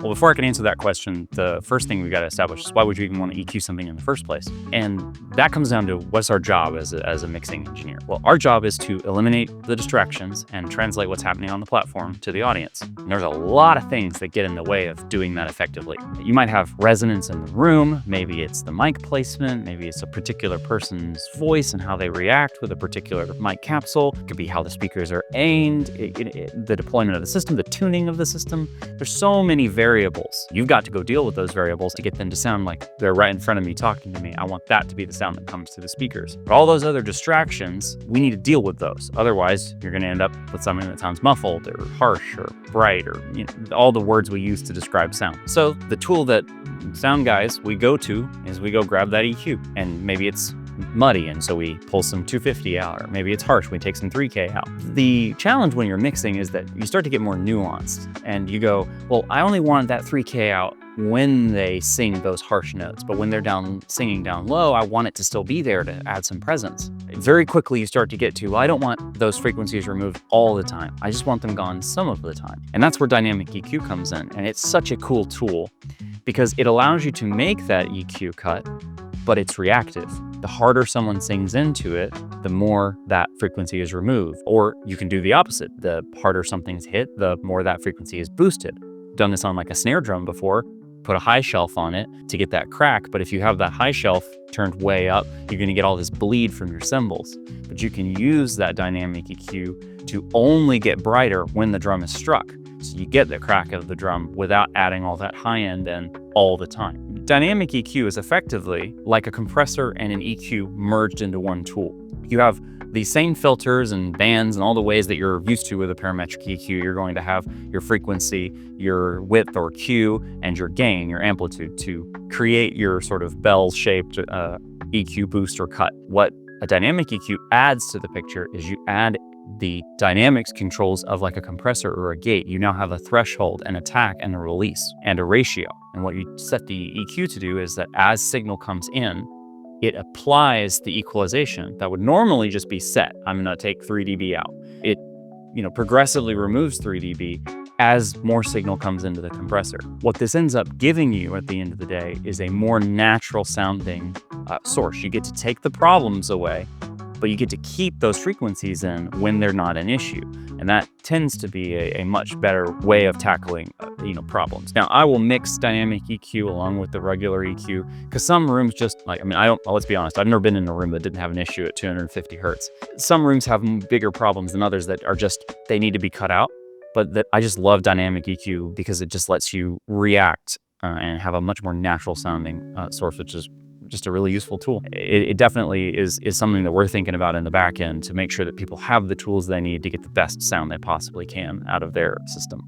Well, before I can answer that question, the first thing we've got to establish is why would you even want to EQ something in the first place? And that comes down to what's our job as a mixing engineer? Well, our job is to eliminate the distractions and translate what's happening on the platform to the audience. And there's a lot of things that get in the way of doing that effectively. You might have resonance in the room. Maybe it's the mic placement. Maybe it's a particular person's voice and how they react with a particular mic capsule. It could be how the speakers are aimed, the deployment of the system, the tuning of the system. There's so many variables. You've got to go deal with those variables to get them to sound like they're right in front of me talking to me. I want that to be the sound that comes through the speakers. But all those other distractions, we need to deal with those. Otherwise, you're going to end up with something that sounds muffled or harsh or bright or all the words we use to describe sound. So the tool that sound guys we go to is we go grab that EQ, and maybe it's muddy, and so we pull some 250 out, or maybe it's harsh, we take some 3K out. The challenge when you're mixing is that you start to get more nuanced, and you go, well, I only want that 3K out when they sing those harsh notes, but when they're singing down low, I want it to still be there to add some presence. Very quickly you start to get to, well, I don't want those frequencies removed all the time. I just want them gone some of the time. And that's where dynamic EQ comes in. And it's such a cool tool because it allows you to make that EQ cut, but it's reactive. The harder someone sings into it, the more that frequency is removed. Or you can do the opposite. The harder something's hit, the more that frequency is boosted. Done this on like a snare drum before. Put a high shelf on it to get that crack, but if you have that high shelf turned way up, you're going to get all this bleed from your cymbals. But you can use that dynamic EQ to only get brighter when the drum is struck. So you get the crack of the drum without adding all that high end in all the time. Dynamic EQ is effectively like a compressor and an EQ merged into one tool. You have these same filters and bands and all the ways that you're used to with a parametric EQ. You're going to have your frequency, your width or Q, and your gain, your amplitude, to create your sort of bell-shaped EQ boost or cut. What a dynamic EQ adds to the picture is you add the dynamics controls of like a compressor or a gate. You now have a threshold, an attack, and a release, and a ratio. And what you set the EQ to do is that as signal comes in, it applies the equalization that would normally just be set. I'm going to take 3 dB out. It, progressively removes 3 dB as more signal comes into the compressor. What this ends up giving you at the end of the day is a more natural sounding source. You get to take the problems away, but you get to keep those frequencies in when they're not an issue. And that tends to be a much better way of tackling problems. Now, I will mix dynamic EQ along with the regular EQ because some rooms just let's be honest, I've never been in a room that didn't have an issue at 250 hertz. Some rooms have bigger problems than others that are they need to be cut out. But that I just love dynamic EQ because it just lets you react and have a much more natural sounding source, which is just a really useful tool. It definitely is something that we're thinking about in the back end to make sure that people have the tools they need to get the best sound they possibly can out of their system.